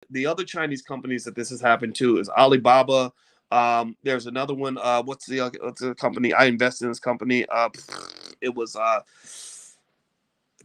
The other Chinese companies that this has happened to is Alibaba. There's another one. What's the company? I invested in this company. It was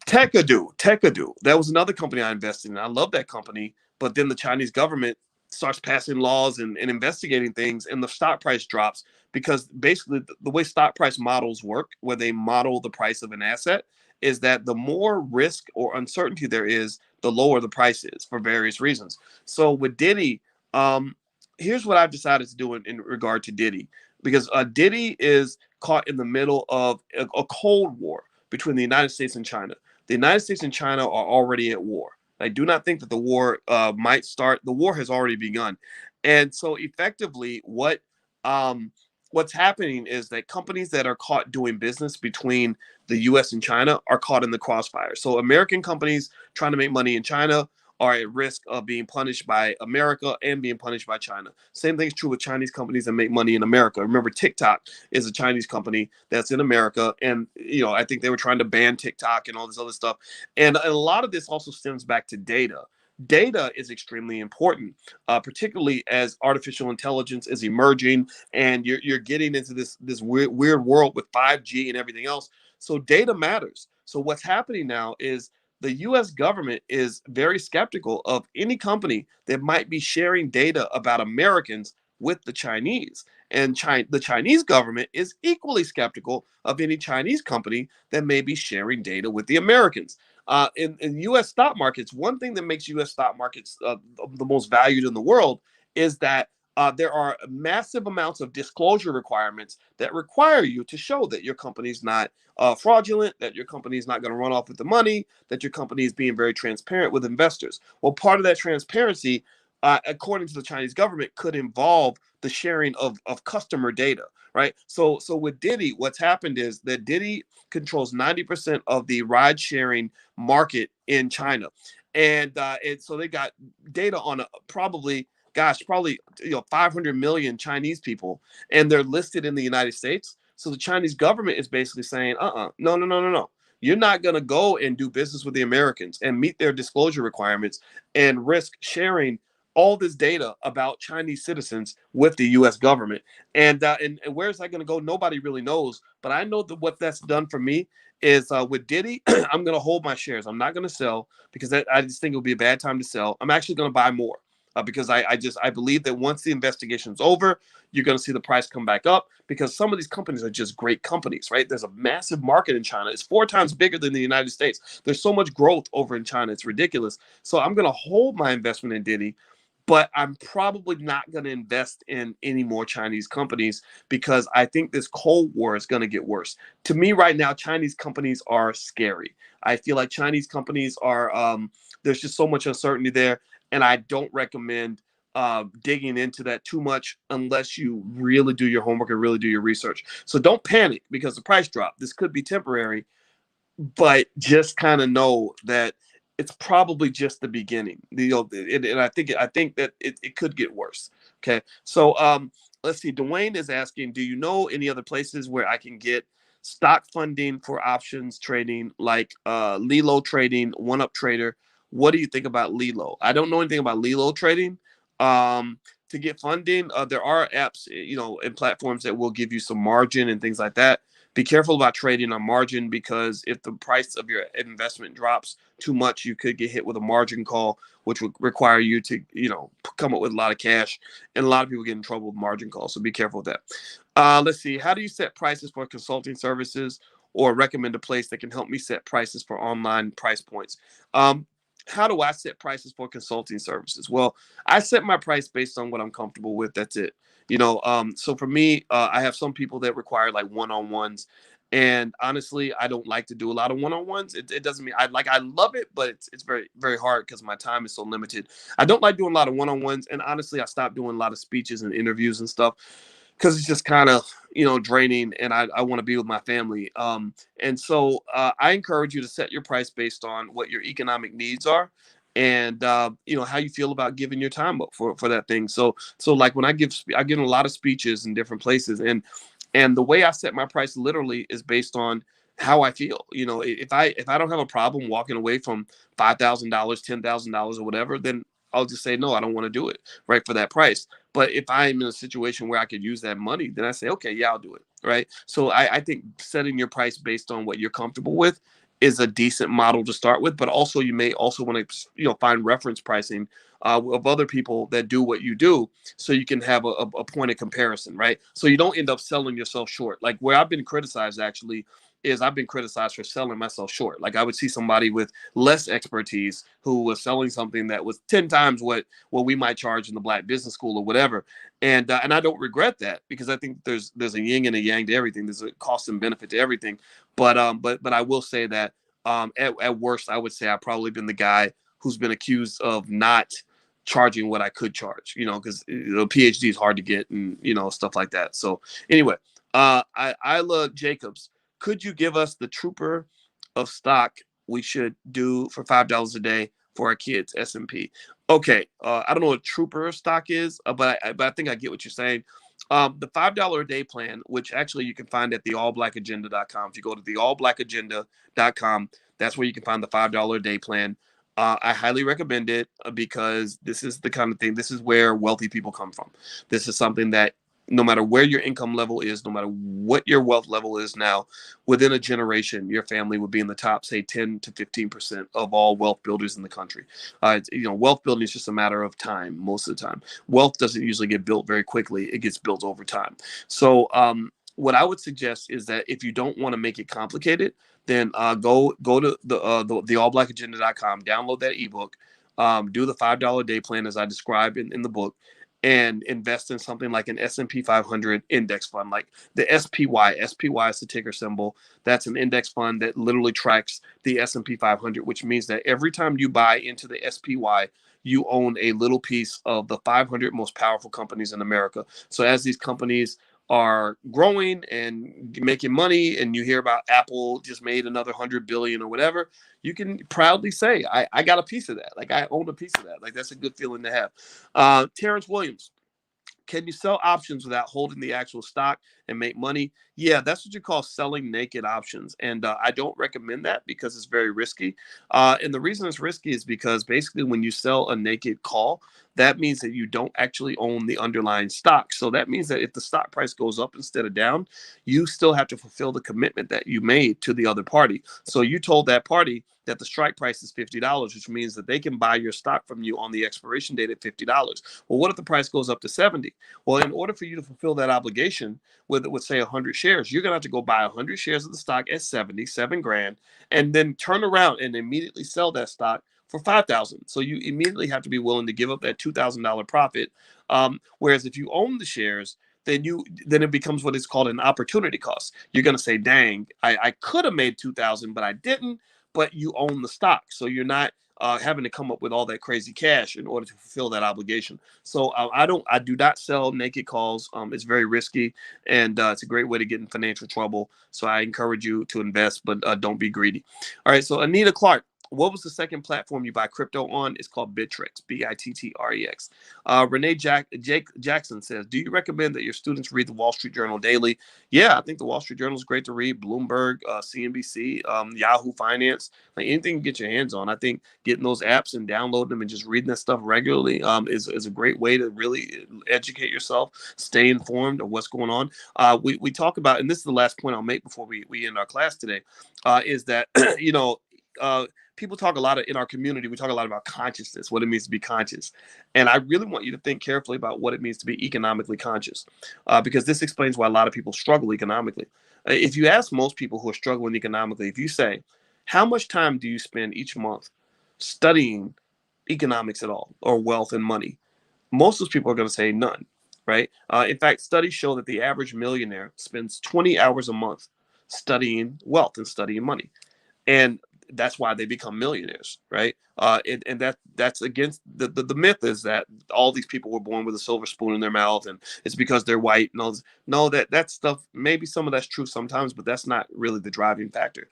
Tekadu. That was another company I invested in. I love that company, but then the Chinese government starts passing laws and investigating things, and the stock price drops because basically the way stock price models work, where they model the price of an asset, is that the more risk or uncertainty there is, the lower the price is for various reasons. So with Diddy, um, here's what I've decided to do in regard to Diddy, because Diddy is caught in the middle of a Cold War between the United States and China. The United States and China are already at war. I do not think that the war might start. The war has already begun, and so effectively, what's happening is that companies that are caught doing business between the U.S. and China are caught in the crossfire. So American companies trying to make money in China are at risk of being punished by America and being punished by China. Same thing is true with Chinese companies that make money in America. Remember, TikTok is a Chinese company that's in America, and I think they were trying to ban TikTok and all this other stuff. And a lot of this also stems back to data. Data is extremely important, particularly as artificial intelligence is emerging, and you're getting into this weird world with 5G and everything else. So data matters. So what's happening now is the US government is very skeptical of any company that might be sharing data about Americans with the Chinese. And the Chinese government is equally skeptical of any Chinese company that may be sharing data with the Americans. In US stock markets, one thing that makes US stock markets the most valued in the world is that there are massive amounts of disclosure requirements that require you to show that your company is not fraudulent, that your company is not going to run off with the money, that your company is being very transparent with investors. Well, part of that transparency, according to the Chinese government, could involve the sharing of customer data, right? So with Diddy, what's happened is that Diddy controls 90% of the ride sharing market in China. And so they got data on probably 500 million Chinese people, and they're listed in the United States. So the Chinese government is basically saying, no, no, no, no, no. You're not going to go and do business with the Americans and meet their disclosure requirements and risk sharing all this data about Chinese citizens with the U.S. government. And where is that going to go? Nobody really knows. But I know that what that's done for me is with Diddy, I'm going to hold my shares. I'm not going to sell because I just think it would be a bad time to sell. I'm actually going to buy more. Because I believe that once the investigation's over, you're going to see the price come back up because some of these companies are just great companies, right? There's a massive market in China. It's 4 times bigger than the United States. There's so much growth over in China. It's ridiculous. So I'm going to hold my investment in Diddy, but I'm probably not going to invest in any more Chinese companies because I think this Cold War is going to get worse. To me right now, Chinese companies are scary. I feel like Chinese companies there's just so much uncertainty there. And I don't recommend digging into that too much unless you really do your homework and really do your research. So don't panic because the price drop. This could be temporary, but just kind of know that it's probably just the beginning. And I think that it could get worse. Okay, so let's see. Dwayne is asking, do you know any other places where I can get stock funding for options trading, like Lilo Trading, One Up Trader? What do you think about Lilo? I don't know anything about Lilo Trading. To get funding, there are apps, and platforms that will give you some margin and things like that. Be careful about trading on margin because if the price of your investment drops too much, you could get hit with a margin call, which would require you to, come up with a lot of cash. And a lot of people get in trouble with margin calls. So be careful with that. Let's see. How do you set prices for consulting services or recommend a place that can help me set prices for online price points? How do I set prices for consulting services? Well, I set my price based on what I'm comfortable with. That's it. So for me, I have some people that require like one-on-ones, and honestly, I don't like to do a lot of one-on-ones. It doesn't mean I love it, but it's very, very hard because my time is so limited. I don't like doing a lot of one-on-ones, and honestly, I stopped doing a lot of speeches and interviews and stuff because it's just kind of draining, and I want to be with my family. And so I encourage you to set your price based on what your economic needs are, and how you feel about giving your time up for that thing. So like when I give a lot of speeches in different places, and the way I set my price literally is based on how I feel. If I don't have a problem walking away from $5,000, $10,000, or whatever, then I'll just say, no, I don't want to do it, right, for that price. But if I'm in a situation where I could use that money, then I say, okay, yeah, I'll do it, right? So I think setting your price based on what you're comfortable with is a decent model to start with. But also, you may also want to, find reference pricing of other people that do what you do, so you can have a point of comparison, right? So you don't end up selling yourself short. Like where I've been criticized actually is I've been criticized for selling myself short. Like I would see somebody with less expertise who was selling something that was 10 times what we might charge in the Black Business School or whatever. And I don't regret that, because I think there's a yin and a yang to everything. There's a cost and benefit to everything. But I will say that at worst, I would say I've probably been the guy who's been accused of not charging what I could charge, because PhD is hard to get, and stuff like that. So anyway, Isla Jacobs, could you give us the trooper of stock we should do for $5 a day for our kids? S&P. Okay, I don't know what trooper of stock is, but I think I get what you're saying. The $5 a day plan, which actually you can find at theallblackagenda.com. If you go to theallblackagenda.com, that's where you can find the $5 a day plan. I highly recommend it because this is the kind of thing, this is where wealthy people come from. This is something that no matter where your income level is, no matter what your wealth level is now, within a generation, your family would be in the top, say, 10 to 15% of all wealth builders in the country. Wealth building is just a matter of time most of the time. Wealth doesn't usually get built very quickly. It gets built over time. So what I would suggest is that if you don't want to make it complicated, then go to the allblackagenda.com, download that ebook, do the $5 a day plan as I described in the book, and invest in something like an S&P 500 index fund, like the SPY. SPY is the ticker symbol. That's an index fund that literally tracks the S&P 500, which means that every time you buy into the SPY, you own a little piece of the 500 most powerful companies in America. So as these companies are growing and making money, and you hear about Apple just made another 100 billion or whatever, you can proudly say, I got a piece of that. Like I own a piece of that. Like that's a good feeling to have. Terrence Williams, can you sell options without holding the actual stock and make money? Yeah, that's what you call selling naked options. And I don't recommend that because it's very risky. And the reason it's risky is because basically when you sell a naked call, that means that you don't actually own the underlying stock. So that means that if the stock price goes up instead of down, you still have to fulfill the commitment that you made to the other party. So you told that party that the strike price is $50, which means that they can buy your stock from you on the expiration date at $50. Well, what if the price goes up to 70? Well, in order for you to fulfill that obligation with say 100 shares, you're going to have to go buy 100 shares of the stock at 77 grand, and then turn around and immediately sell that stock for 5,000. So you immediately have to be willing to give up that $2,000 profit. Whereas if you own the shares, then it becomes what is called an opportunity cost. You're going to say, dang, I could have made 2,000, but I didn't. But you own the stock, so you're not having to come up with all that crazy cash in order to fulfill that obligation. So I do not sell naked calls. It's very risky, and it's a great way to get in financial trouble. So I encourage you to invest, but don't be greedy. All right. So Anita Clark, what was the second platform you buy crypto on? It's called Bittrex, Bittrex. Renee Jackson says, do you recommend that your students read the Wall Street Journal daily? Yeah, I think the Wall Street Journal is great to read. Bloomberg, CNBC, Yahoo Finance, like anything you get your hands on. I think getting those apps and downloading them and just reading that stuff regularly is a great way to really educate yourself, stay informed of what's going on. We talk about, and this is the last point I'll make before we end our class today, is that, people talk a lot in our community, we talk a lot about consciousness, what it means to be conscious. And I really want you to think carefully about what it means to be economically conscious, because this explains why a lot of people struggle economically. If you ask most people who are struggling economically, if you say, how much time do you spend each month studying economics at all, or wealth and money? Most of those people are going to say none, right? In fact, studies show that the average millionaire spends 20 hours a month studying wealth and studying money. And that's why they become millionaires, right? And that's against the myth is that all these people were born with a silver spoon in their mouth, and it's because they're white. No, that stuff, maybe some of that's true sometimes, but that's not really the driving factor.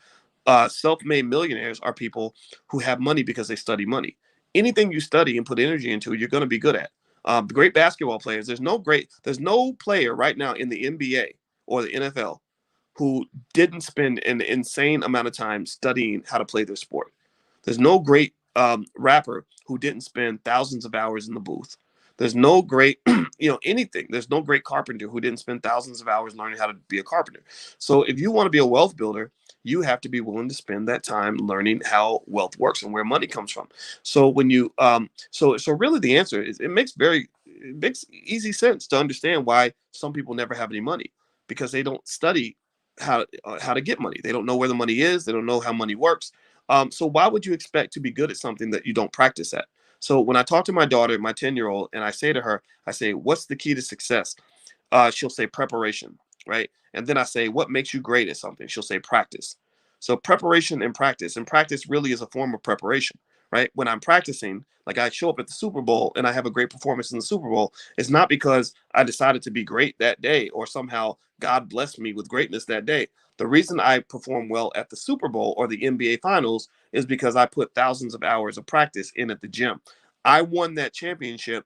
Self-made millionaires are people who have money because they study money. Anything you study and put energy into, you're going to be good at. The great basketball players, there's no player right now in the NBA or the NFL who didn't spend an insane amount of time studying how to play their sport. There's no great rapper who didn't spend thousands of hours in the booth. There's no great, anything. There's no great carpenter who didn't spend thousands of hours learning how to be a carpenter. So if you want to be a wealth builder, you have to be willing to spend that time learning how wealth works and where money comes from. So when you, so really the answer is it makes easy sense to understand why some people never have any money, because they don't study how to get money. They don't know where the money is. They don't know how money works. So why would you expect to be good at something that you don't practice at? So when I talk to my daughter, my 10-year-old, and I say to her, I say, what's the key to success? She'll say preparation, right? And then I say, what makes you great at something? She'll say practice. So preparation and practice really is a form of preparation, right? When I'm practicing, like I show up at the Super Bowl and I have a great performance in the Super Bowl, it's not because I decided to be great that day or somehow God blessed me with greatness that day. The reason I perform well at the Super Bowl or the NBA Finals is because I put thousands of hours of practice in at the gym. I won that championship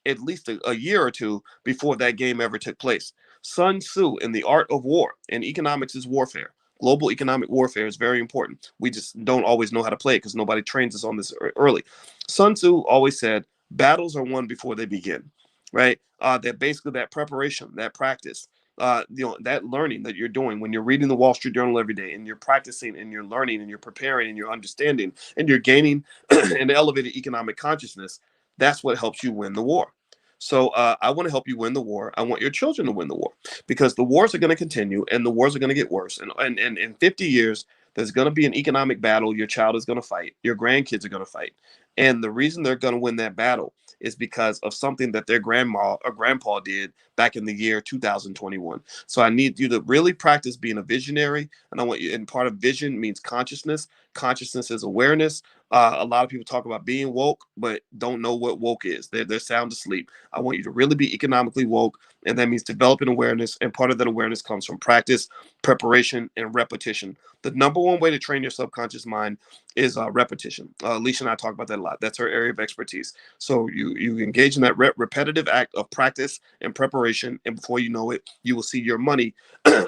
at least a year or two before that game ever took place. Sun Tzu in The Art of War, and economics is warfare. Global economic warfare is very important. We just don't always know how to play it because nobody trains us on this early. Sun Tzu always said, battles are won before they begin, right? That basically that preparation, that practice, that learning that you're doing when you're reading the Wall Street Journal every day and you're practicing and you're learning and you're preparing and you're understanding and you're gaining an elevated economic consciousness, that's what helps you win the war. So I want to help you win the war. I want your children to win the war, because the wars are going to continue and the wars are going to get worse. And in 50 years, there's going to be an economic battle your child is going to fight. Your grandkids are going to fight. And the reason they're going to win that battle is because of something that their grandma or grandpa did back in the year 2021. So I need you to really practice being a visionary. And I want you, and part of vision means consciousness. Consciousness is awareness. A lot of people talk about being woke, but don't know what woke is. They're sound asleep. I want you to really be economically woke, and that means developing awareness. And part of that awareness comes from practice, preparation, and repetition. The number one way to train your subconscious mind is repetition. Alicia and I talk about that a lot. That's her area of expertise. So you engage in that repetitive act of practice and preparation, and before you know it, you will see your money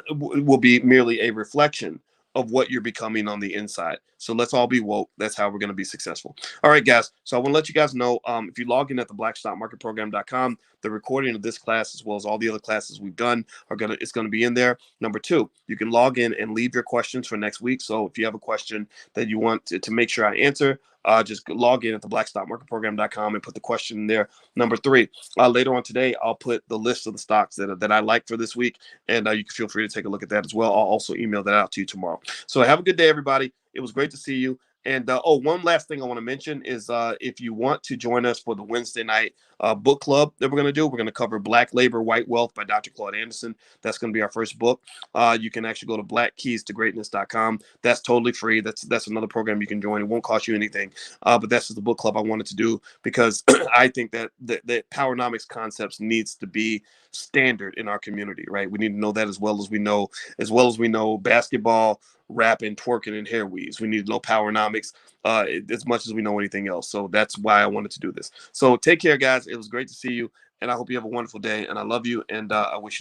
will be merely a reflection of what you're becoming on the inside. So let's all be woke. That's how we're going to be successful. All right, guys. So I want to let you guys know, if you log in at the blackstockmarketprogram.com, the recording of this class, as well as all the other classes we've done, it's going to be in there. Number two, you can log in and leave your questions for next week. So if you have a question that you want to make sure I answer, just log in at the blackstockmarketprogram.com and put the question in there. Number three, later on today, I'll put the list of the stocks that I like for this week, and you can feel free to take a look at that as well. I'll also email that out to you tomorrow. So have a good day, everybody. It was great to see you. And one last thing I want to mention is if you want to join us for the Wednesday night book club that we're going to cover Black Labor, White Wealth by Dr. Claude Anderson. That's going to be our first book. You can actually go to blackkeystogreatness.com. That's totally free. That's another program you can join. It won't cost you anything. But that's the book club I wanted to do, because I think that Powernomics concepts needs to be standard in our community, right? We need to know that as well as we know basketball, rapping, twerking, and hair weaves. We need to know Powernomics as much as we know anything else. So that's why I wanted to do this. So take care, guys. It was great to see you, and I hope you have a wonderful day. And I love you, and I wish you